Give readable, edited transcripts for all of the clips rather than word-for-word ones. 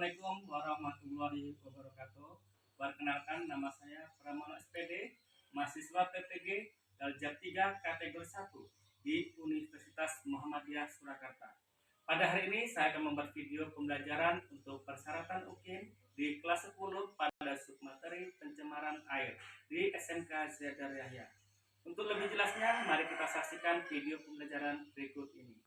Assalamualaikum warahmatullahi wabarakatuh. Perkenalkan, nama saya Pramono SPD, mahasiswa PPG Daljab 3 kategori 1 di Universitas Muhammadiyah Surakarta. Pada hari ini saya akan membuat video pembelajaran untuk persyaratan UKIM di kelas 10 pada submateri pencemaran air di SMK Zadar Yahya. Untuk lebih jelasnya, mari kita saksikan video pembelajaran berikut ini.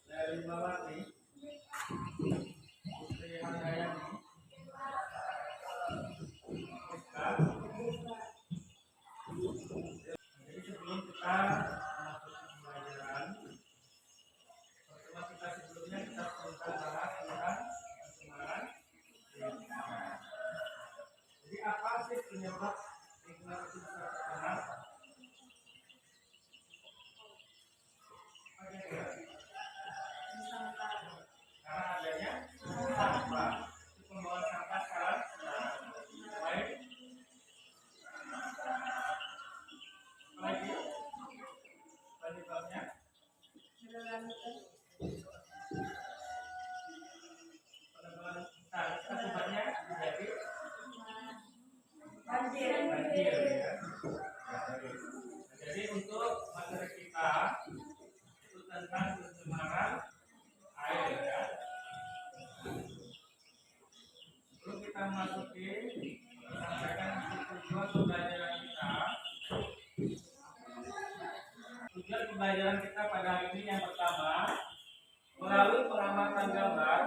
Dari bawah nih, Putri Handayani, jadi sebelum kita masuk ke pembelajaran, pertama kita sebelumnya kita akan bahas tentang pencemaran lingkungan. Jadi apa sih penyebab lingkungan itu bisa tercemar? Karena adanya sampah. Itu pembuangan sampah sekarang baik. Apalagi penyebabnya akibatnya menjadi banjir ya. Jadi untuk materi kita itu tentang pencemaran air ya. Sebelum kita masuki sampaikan tujuan pembelajaran kita. Tujuan pembelajaran kita pada hari ini yang pertama, melalui pengamatan gambar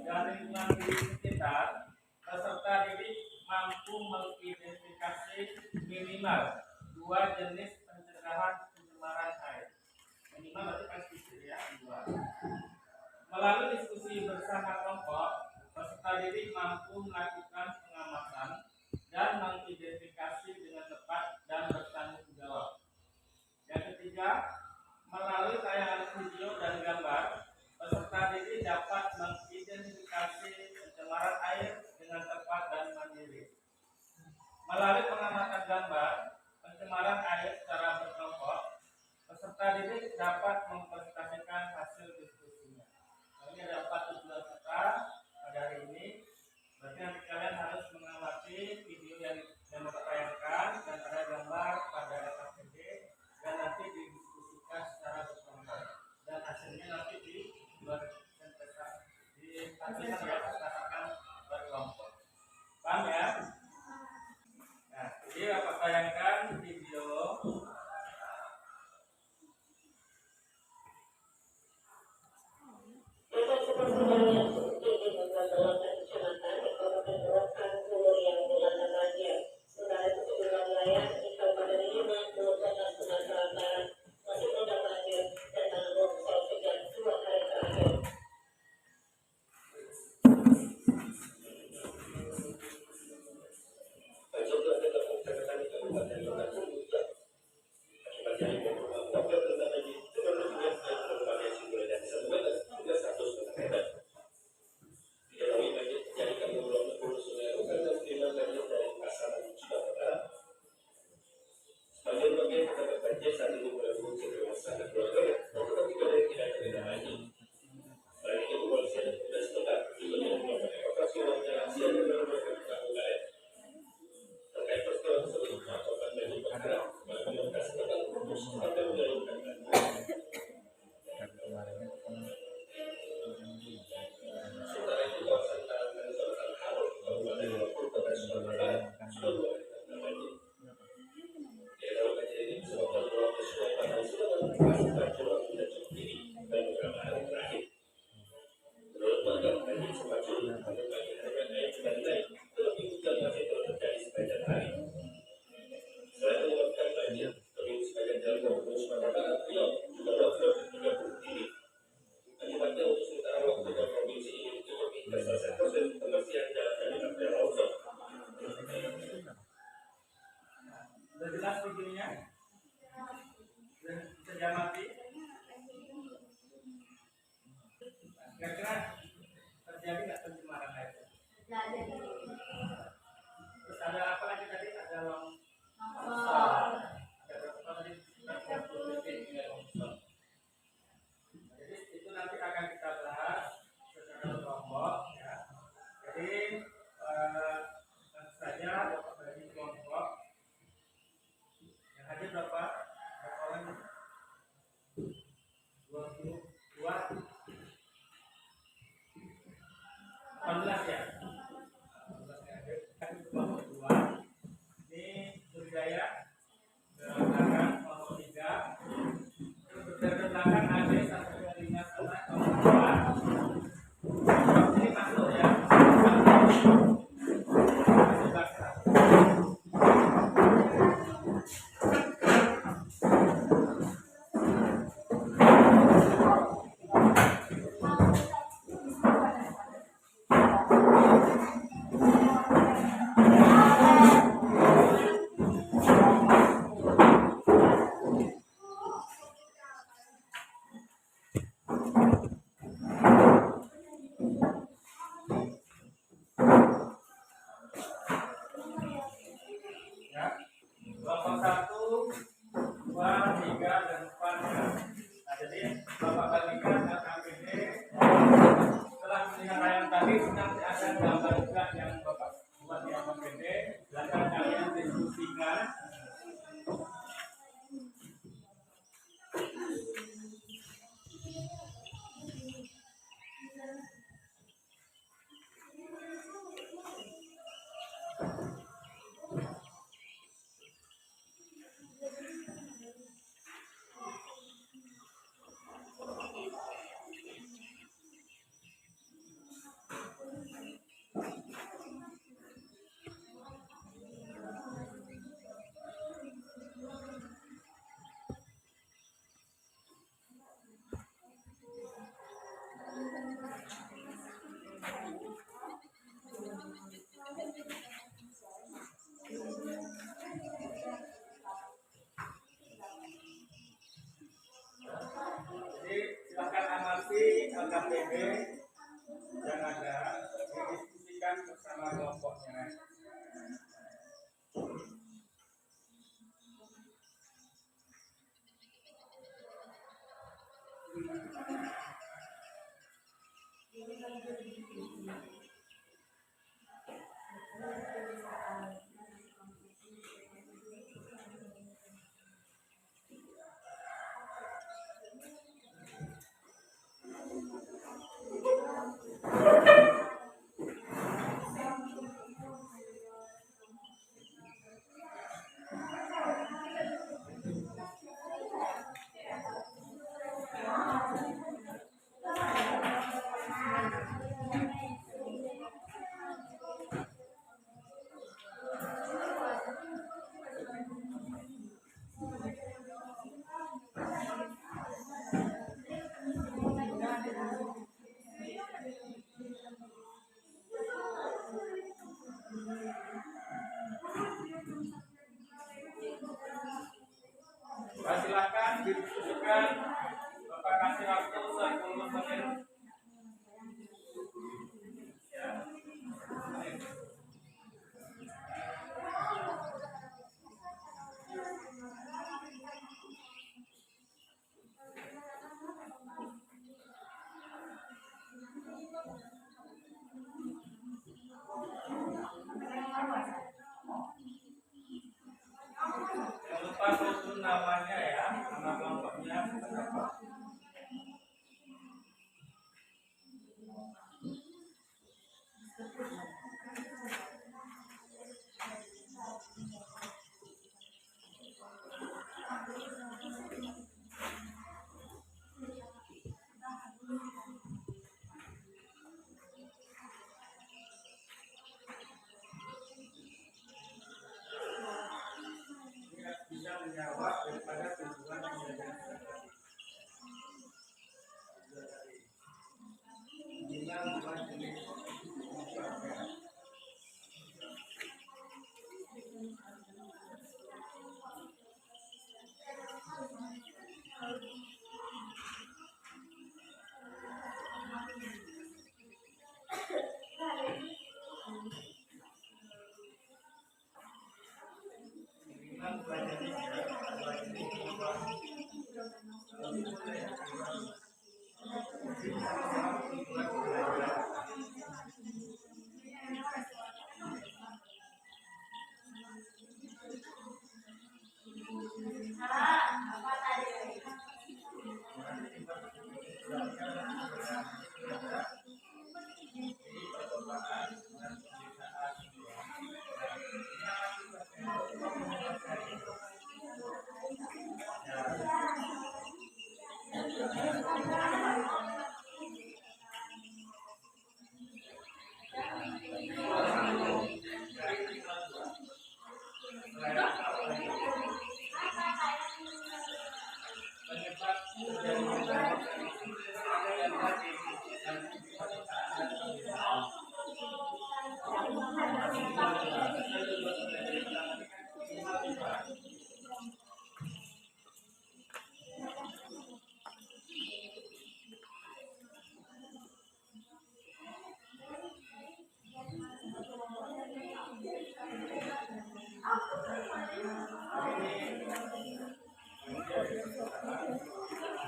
dan lingkungan di sekitar, peserta didik mampu mengidentifikasi minimal 2 jenis pencegahan pencemaran air. Minimal berarti pasti ya 2. Melalui diskusi bersama kelompok, peserta didik mampu melakukan pengamatan dan mengidentifikasi dengan tepat dan bertanggung jawab. Yang ketiga, melalui tayangan video dan gambar, peserta didik dapat mengidentifikasi pencemaran air dengan tepat dan mandiri. Melalui pengamatan gambar pencemaran air secara berkelompok, peserta didik dapat mempresentasikan hasil diskusinya. Nah, ini ada 4 tujuan kita pada hari ini. Berarti nanti kalian harus mengamati video yang ditayangkan dan ada gambar pada KPD dan nanti didiskusikan secara berkelompok dan hasilnya nanti dipresentasikan berkelompok. Paham ya? Nah, jadi dapat tayangkan video. Sudah jelas videonya? Bisa diamati? Kira-kira terjadi nggak pencemaran air? Terus ada apa lagi tadi? Ada longsor. Ada berapa tadi? 30 detik hingga longsor. Jadi itu nanti akan kita bahas secara kelompok ya. Jadi tentu saja Bapak bagi kelompok yang hadir berapa orang? 22, 18 ya. 18 yang hadir. Kelompok 2 ini budaya belakang kelompok 3. Terus belakang ada 1-5 sama kelompok 4. Ini masuk ya. Ya, kelompok 1, 2, 3, dan 4 ya. Nah, jadi Bapak bagikan APD. Setelah melihat tayangan tadi, nanti ada gambar juga yang Bapak buat di APD. Silakan kalian diskusikan. Jadi silakan amati LKPD yang ada, didiskusikan bersama kelompoknya. Silakan didiskusikan. Bapak kasih waktu 10 menit. Ya. Jangan lupa tulis namanya ya, nama bisa menjawab daripada tujuan pendidikan dengan dua jenis berbeda.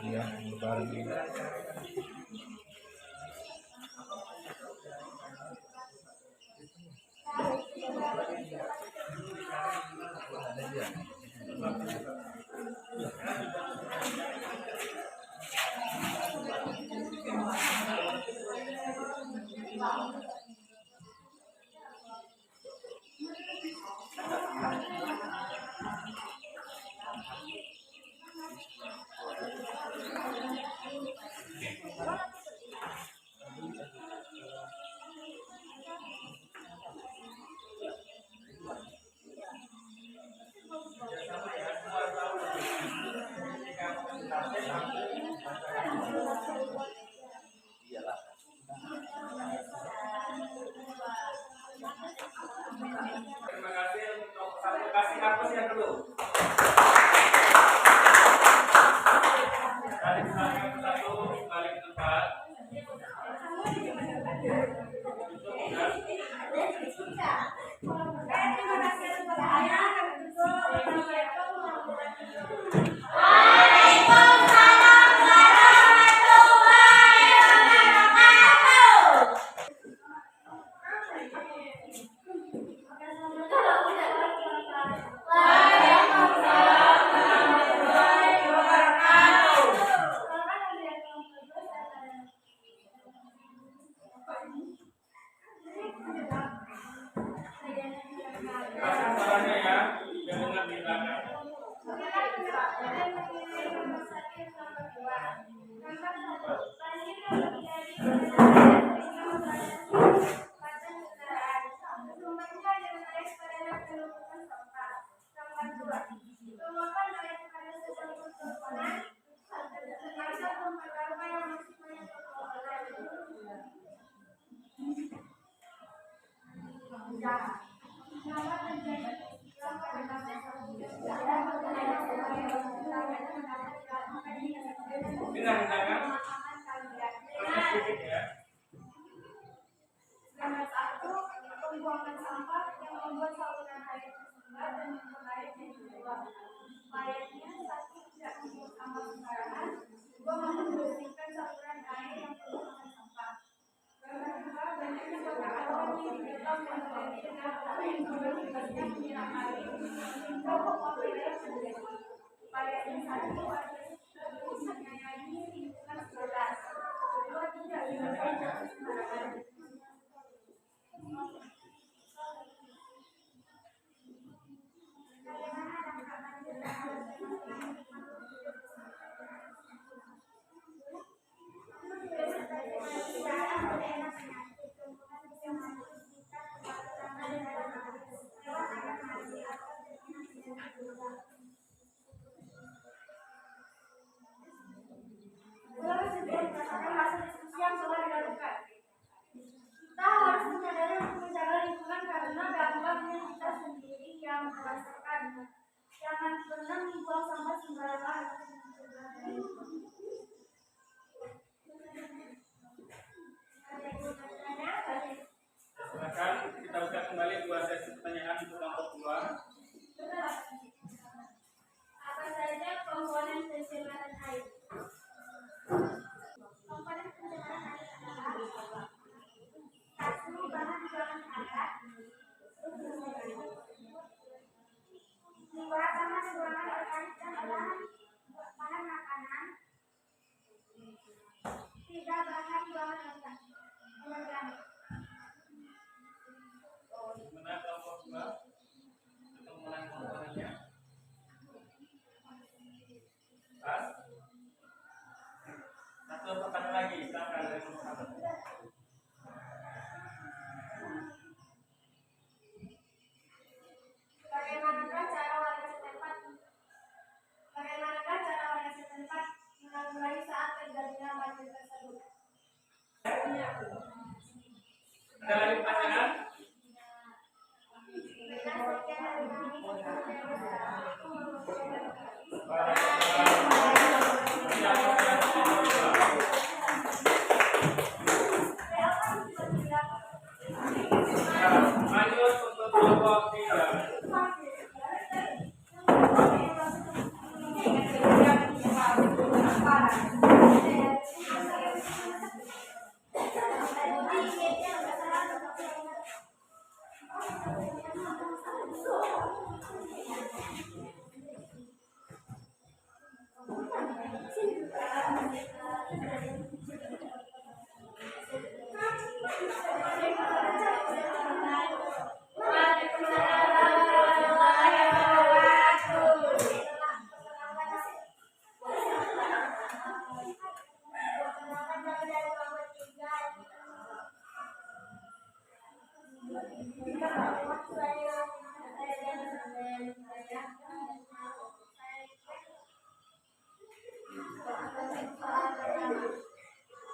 Iya, lebaran ini. Terima kasih untuk kasih apa sih yang dulu? Tadi misalnya satu balik tempat. Sarannya ya, jangan di belakang. Dengar dengar. Sedikit ya. Pembuangan sampah yang membuat saluran air tersumbat dan memperbaik yang kedua. Layaknya satu tidak membuang sampah sembarangan, dua membersihkan saluran air yang penuh dengan sampah. Karena banyak yang berpengaruh yang dalam menjadi dengan yang bertugasnya menyiram air hingga pokok air sendiri. Layaknya satu ada Bagaimanakah cara warga setempat menanggulangi saat terjadinya banjir tersebut? Ada lagi pertanyaan? Lanjut untuk kelompok 3.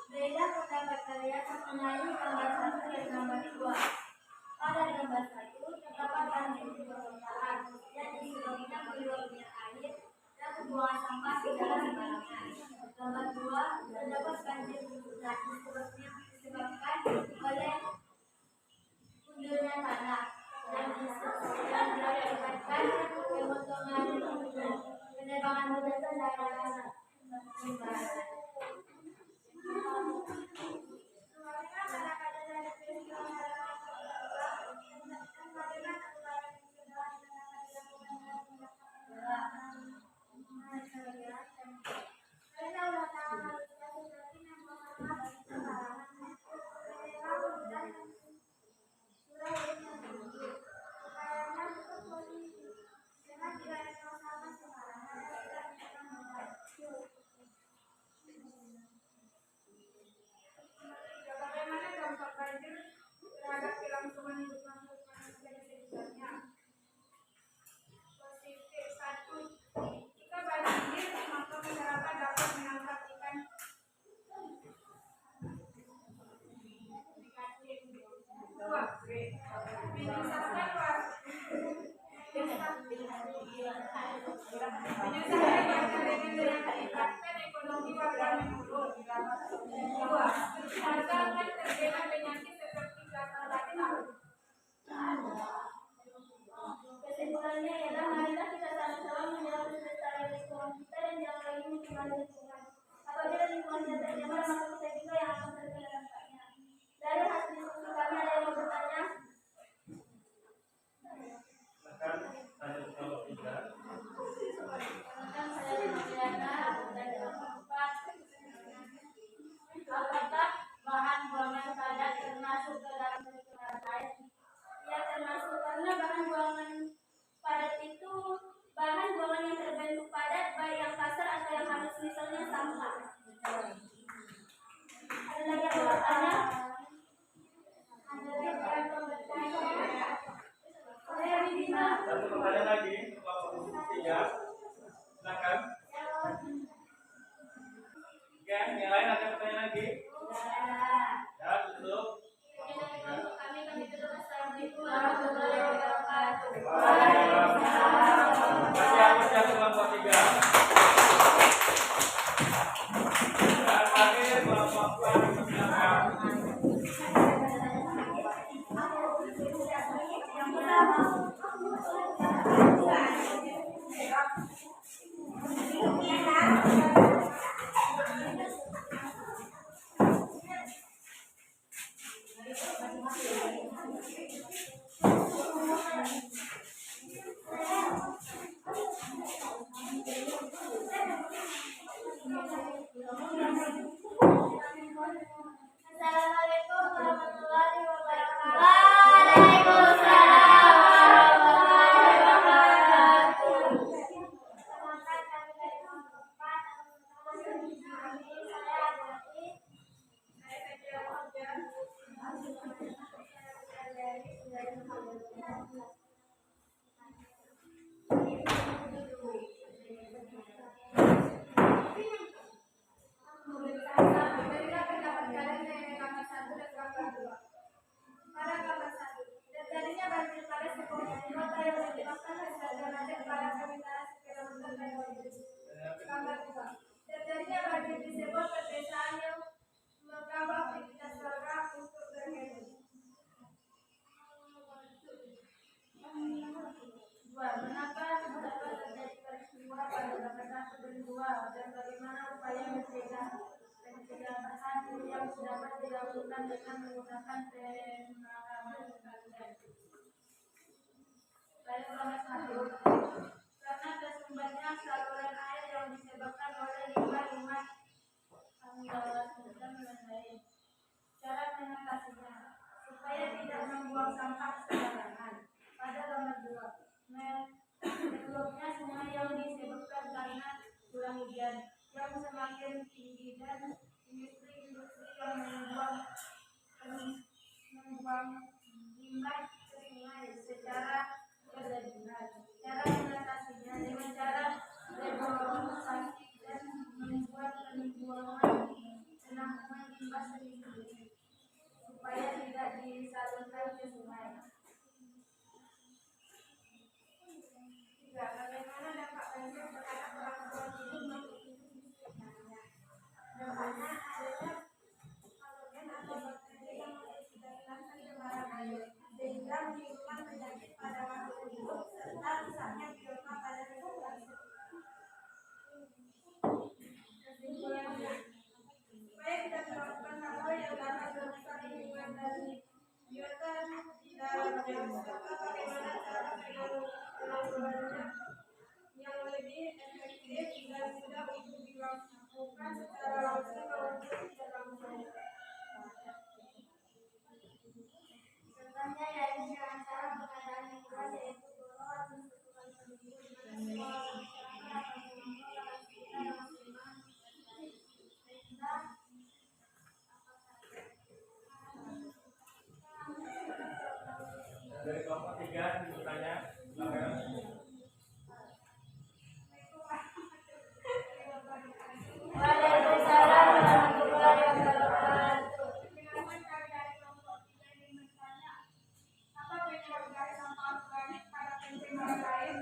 Berilah pendapat kalian mengenai gambar 1 dan gambar 2. Pada gambar 1 terdapat banjir di permukaan yang disebabkan meluapnya air dan pembuangan sampah di dalam sembarangan. Gambar 2 terdapat banjir di hutan disebabkan oleh gundulnya tanah dan diakibatkan pemotongan penebangan hutan dan daerah sembarangan. Bagaimana dampak banjir terhadap kelangsungan hidup manusia di sekitarnya? Positif 1. Jika banjir, maka masyarakat dapat menangkap ikan. Negatif 2. Menyusahkan warga dengan mengakibatkan ekonomi warga menurun. 2. Warga akan terkena penyakit seperti gatal gatal. Kesimpulannya ialah marilah kita sama-sama menjaga kelestarian lingkungan kita dan jangan lagi mencemar lingkungan. Apabila lingkungan kita tercemar, maka kita juga yang akan terkena dampaknya. Dari hasil diskusi kami ada yang mau bertanya? Silakan lanjut ke kelompok 3. Saya Diana dari kelompok 4. Apakah bahan buangan padat termasuk ke dalam pencemaran air? Ya, termasuk, karena bahan buangan padat itu bahan buangan yang terbentuk padat, baik yang kasar atau yang halus, misalnya sampah. Ada lagi yang mau bertanya? Ada lagi yang mau bertanya? Saya Bidina. Satu pertanyaan lagi untuk kelompok 3. Silakan. Oke, yang lain ada pertanyaan lagi? Ya, tutup. Kami tutup. Assalamualaikum warahmatullahi wabarakatuh. Masih aku siap kelompok 3. Dan terakhir kelompok 4. Silakan. Assalamualaikum warahmatullahi wabarakatuh. Waalaikumsalam warahmatullahi wabarakatuh. Perkenalkan, kami dari kelompok 4. Nama kami saya Adati. yang dapat dilakukan dengan menggunakan pemakaman kalian. Saya nomor 1. Karena tersumbatnya saluran air yang disebabkan oleh limbah-limbah dan lain-lain. Cara mengatasinya supaya tidak membuang sampah sembarangan. Pada nomor 2, meluapnya sungai yang disebabkan karena curah hujan yang semakin tinggi dan industri-industri yang membuang limbah ke sungai secara berlebihan. Cara mengatasinya dengan cara reformasi dan membuat penampungan limbah sendiri supaya tidak disalurkan ke sungai. 3. Bagaimana dampak banjir terhadap orang tua hidup mengikuti listriknya? Dampaknya adanya patogen atau bakteri yang menginfeksikan pencemaran air, sehingga menimbulkan penyakit pada makhluk hidup serta rusaknya biota pada lingkungan. Kesimpulannya, supaya tidak melakukan hal-hal yang dapat merusak lingkungan dan biota di dalamnya, serta bagaimana cara penanggulangannya yang lebih efektif dan mudah untuk dilakukan secara langsung maupun tidak langsung. Contohnya yaitu dengan cara pengadaan lingkungan yaitu golongan menentukan penduduk dengan sekolah masyarakat atau mengelola sekitar maksimal sehingga Dari kelompok 3 bertanya, silakan. Waalaikumsalam warahmatullahi wabarakatuh. Penjelasan kami dari kelompok 3 ini bertanya, apa penyebab dari sampah organik pada pencemaran air?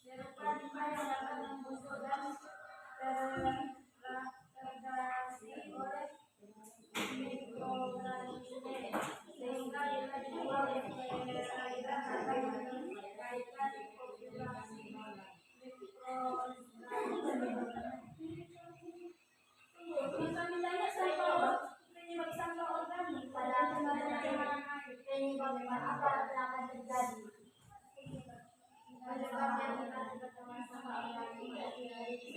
Berupa limbah yang dapat membusuk dan terdegradasi oleh mikroorganisme sehingga bila dibuang ke airan akan menghasilkan populasi mikroorganisme. Misalnya penyebab sampah organik pada pencemaran air, penyebab apa yang akan terjadi? Penyebab yang dikatakan sampah organik yaitu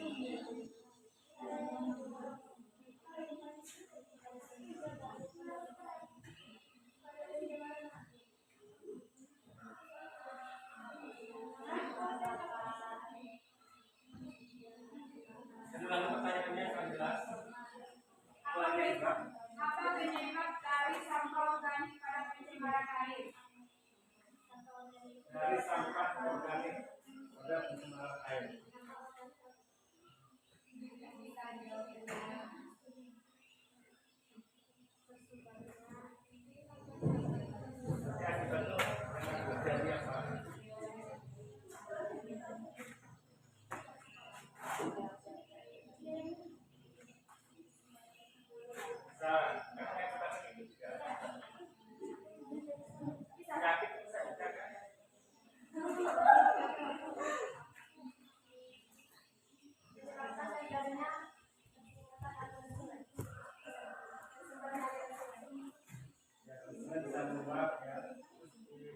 Ulangi pertanyaannya akan jelas. apa penyebab dari sampah organik pada pencemaran air? Dari sampah organik pada pencemaran air. Ya, dibantu dengan terjadi apa?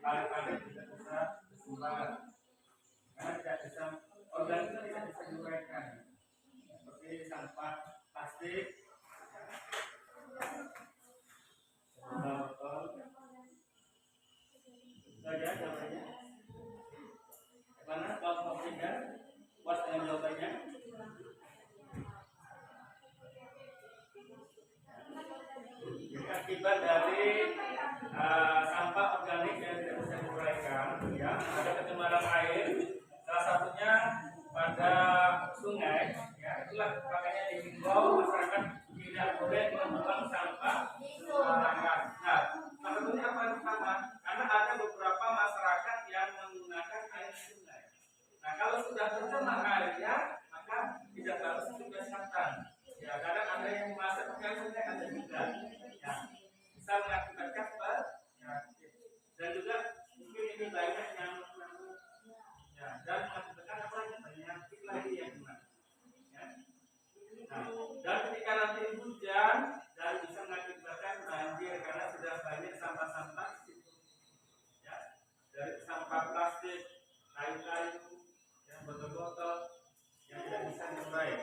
Paling-paling tidak bisa bersumbat karena tidak bisa organik itu tidak bisa diuraikan seperti sampah plastik, botol, saja jawabannya. Karena kalau Ya, puas dengan jawabannya? Jadi akibat dari sampah organik yang tidak bisa diuraikan, ya, ada pencemaran air. Salah satunya pada sungai, ya, itulah makanya dihimbau masyarakat tidak boleh membuang sampah sembarangan. Nah, salah satunya apa yang pertama? Karena ada beberapa masyarakat yang menggunakan air sungai. Nah, kalau sudah tercemar airnya, maka tidak harus dibebaskan. Ya, kadang ada yang masuk ke sungai, ada juga. Ya, bisa mengakibatkan penyakit. Dan juga mungkin ini banyak yang ya, dan mengakibatkan apa lagi? Penyakit lagi yang kena. Ya. Nah, dan ketika nanti hujan dan bisa mengakibatkan banjir karena sudah banyak sampah-sampah di situ. Ya, dari sampah plastik, kayu-kayu, yang botol-botol yang tidak bisa diurai,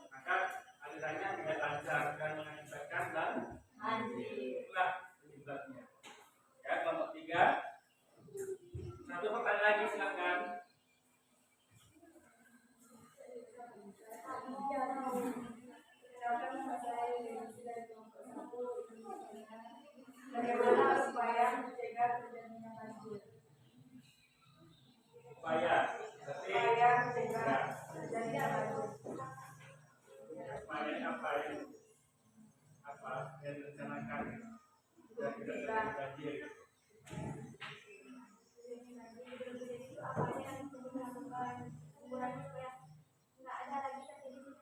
maka alirannya tidak lancar dan mengakibatkan banjir. Itulah penyebabnya. Ya, kelompok 3. Satu pertanyaan lagi silakan. Bagaimana supaya mencegah terjadinya banjir? Supaya Mencegah terjadinya banjir. supaya apa yang direncanakan dan tidak terjadi banjir. Apa yang dilakukan mengurangi supaya nggak ada lagi terjadi.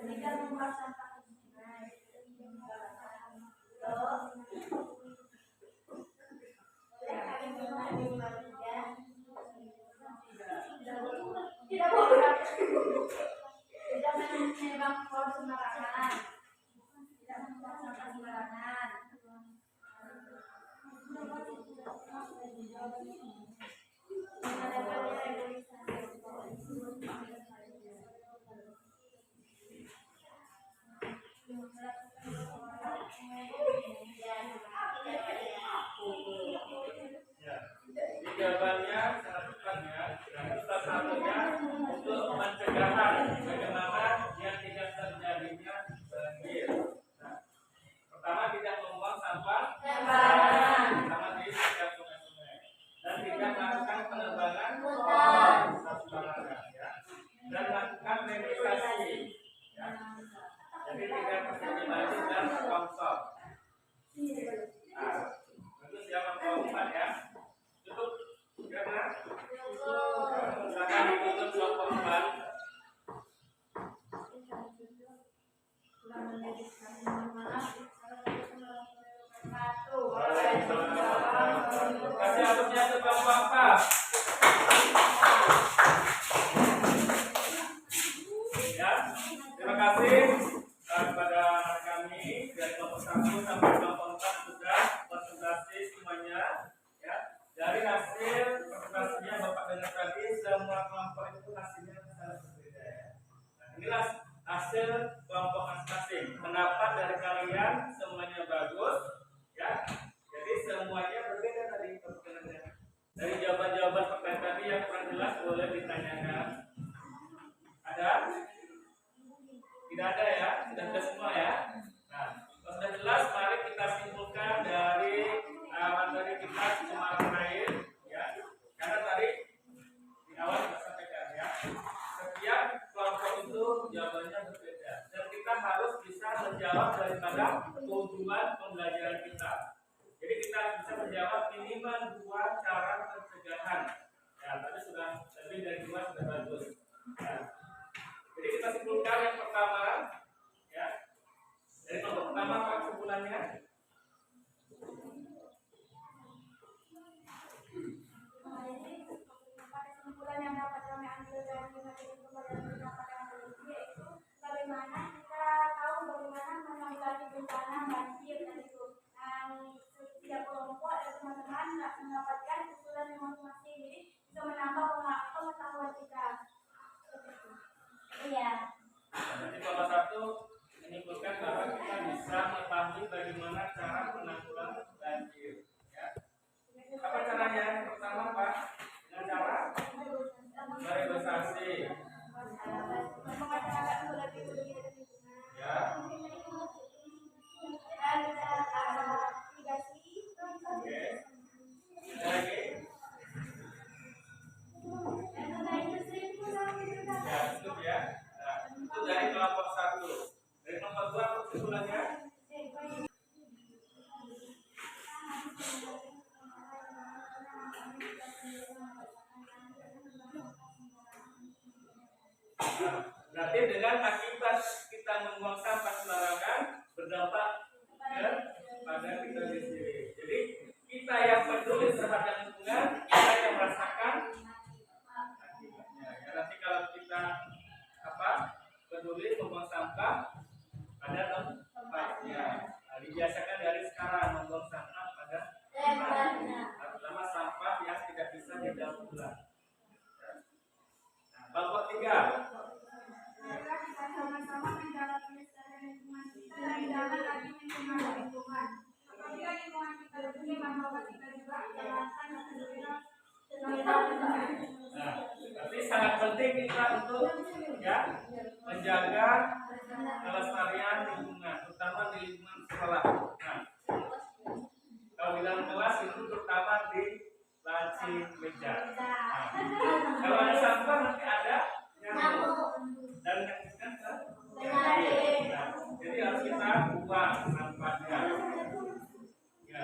Tidak membuang sampah ke sungai. Tidak boleh. Tidak menyebar pohon sembarangan. Tidak membuang sampah sembarangan. Ya, jadi jawabannya sangat cepat ya. Dan salah satunya untuk pencegahan bagaimana yang tidak terjadinya banjir. Nah, pertama tidak membuang sampah Sembarangan. pertama di setiap sungai-sungai dan tidak melakukan penebangan sembarangan ya. Dan melakukan renisasi ya. Jadi tidak terjadi banjir dan longsor. Nah, bagus ya kelompok 4 ya. Cukup karena silakan ditutup kelompok 4. Kasih aturnya ke kelompok 4. Ya, terima kasih kepada kami dari kelompok 1 sampai kelompok 4 sudah presentasi semuanya. Ya, dari hasil presentasinya Bapak dengar tadi semua kelompok itu hasilnya sangat berbeda ya. Nah, inilah hasil kelompok masing-masing. Pendapat dari kalian semuanya bagus ya. Jadi semuanya berbeda tadi pertanyaannya. Dari jawaban-jawaban pertanyaan tadi yang kurang jelas boleh ditanyakan. Ada? Tidak ada ya? Sudah ada semua ya? Nah, kalau sudah jelas, mari kita simpulkan dari materi kita pencemaran air ya. Karena tadi di awal kita sampaikan ya, setiap kelompok itu jawabannya berbeda dan kita harus bisa menjawab daripada tujuan pembelajaran kita. Jadi kita bisa menjawab minimal 2 cara pencegahan. Ya, tadi sudah lebih dari 2 sudah bagus. Ya. Jadi kita simpulkan yang pertama ya. Dari kelompok pertama apa kesimpulannya? Kesimpulan yang dapat kami ambil dari materi pembelajaran kita pada hari ini yaitu bagaimana kita tahu bagaimana menanggulangi bencana banjir dan itu setiap kelompok dan teman-teman mendapatkan usulan yang masing-masing, jadi bisa menambah pengetahuan kita. Iya. Nanti kelompok 1 untuk menyimpulkan bahwa kita bisa mengetahui bagaimana cara penanggulangan banjir. Ya. Apa caranya? Yang pertama Pak, dengan cara merebusasi. Ya. Oke. Ada lagi? Ya, cukup ya. Nah, itu dari kelompok 1. Dari kelompok 2 apa kesimpulannya? Nah, berarti dengan akibat kita membuang sampah sembarangan berdampak pada kita sendiri. Jadi kita yang peduli terhadap lingkungan, kita yang merasakan akibatnya. Ya, nanti kalau kita peduli membuang sampah pada tempatnya. Nah, dibiasakan dari sekarang membuang sampah pada tempatnya, terutama sampah yang tidak bisa didaur ulang. Nah, kelompok 3. Marilah kita sama-sama menjaga kelestarian lingkungan kita dan jangan lagi mencemari lingkungan. Apabila lingkungan kita bersih, maka kita juga jalankan Nah, tapi sangat penting kita untuk menjaga kelestarian lingkungan, terutama di lingkungan sekolah. Nah, kalau di dalam kelas itu terutama di laci meja. Nah, kalau ada sampah nanti ada nyamuk dan yang jadi harus kita buang sampahnya. Ya,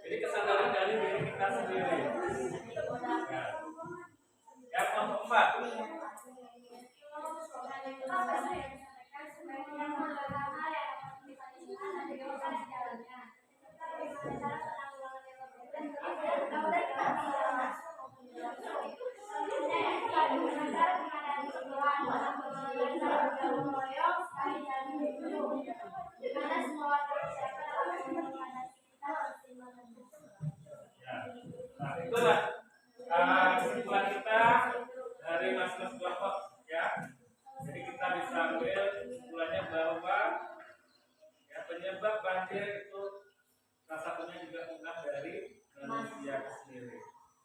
jadi kesadaran dari diri kita sendiri. Ya, kelompok 4. Nah, itulah kesimpulan kita dari masing-masing kelompok ya. Jadi kita bisa ambil kesimpulannya bahwa ya, penyebab banjir itu salah satunya juga bukan dari manusia sendiri.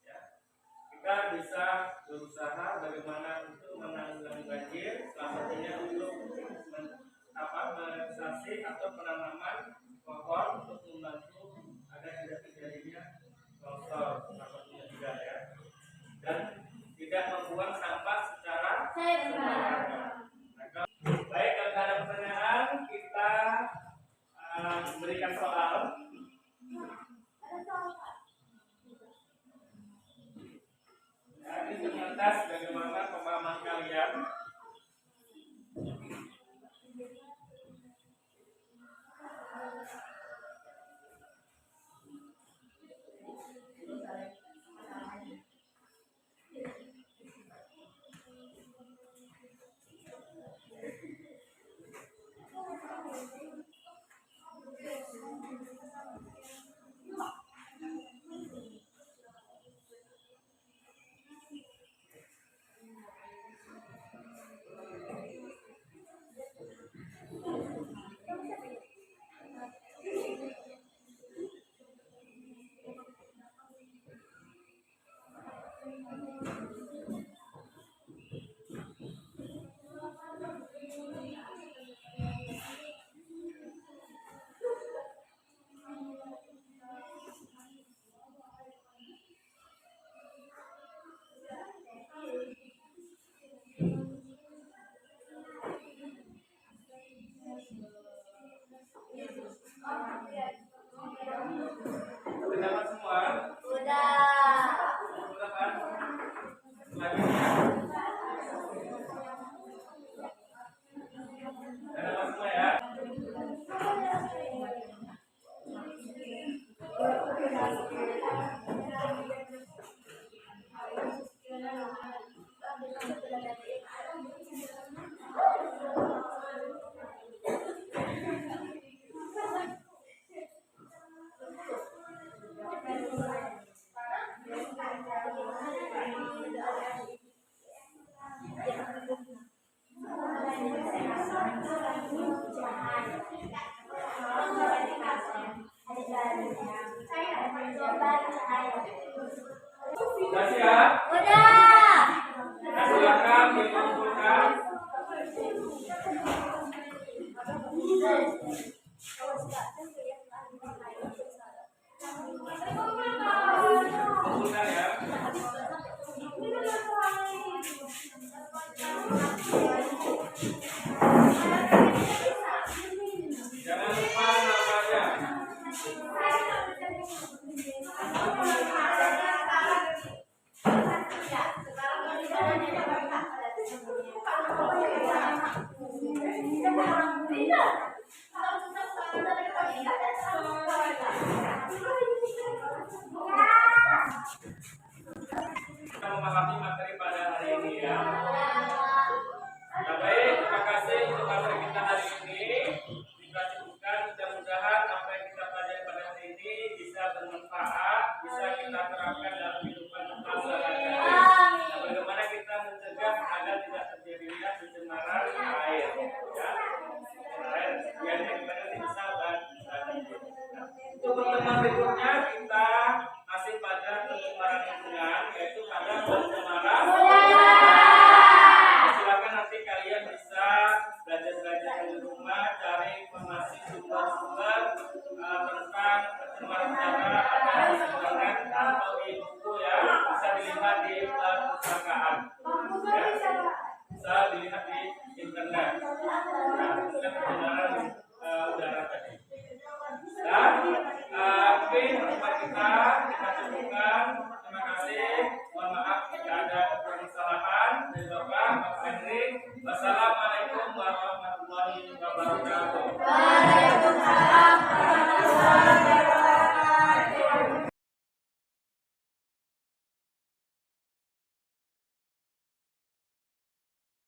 Ya. Kita bisa berusaha bagaimana untuk menanggulangi banjir, salah satunya untuk merealisasi atau penanaman pohon untuk membantu agar tidak terjadinya longsor, salah satunya juga ya. Dan tidak membuang sampah secara sembarangan. Baik, kalau ada pertanyaan kita berikan soal. Ya, ini terbatas bagaimana pemahaman kalian. Kita memahami materi pada hari ini ya. Nah, baik, terima kasih untuk materi kita hari ini. Kita cukupkan, mudah-mudahan apa yang kita pelajari pada hari ini bisa bermanfaat, bisa kita terapkan dalam kehidupan kita sehari-hari. Nah, bagaimana kita mencegah agar tidak terjadinya pencemaran air, ya. Air yang kita bisa untuk pertemuan berikutnya kita masih pada pencemaran lingkungan, yaitu pada pencemaran udara. Silakan nanti kalian bisa belajar di rumah, cari informasi sumber-sumber tentang pencemaran udara, ada di internet atau di buku ya, bisa dilihat di perpustakaan. Ya, bisa dilihat di internet. Nah, tentang pencemaran udara tadi. Dan mungkin tempat kita cukupkan. Terima kasih. Mohon maaf jika ada kesalahan dari Bapak Henry. Wassalamualaikum.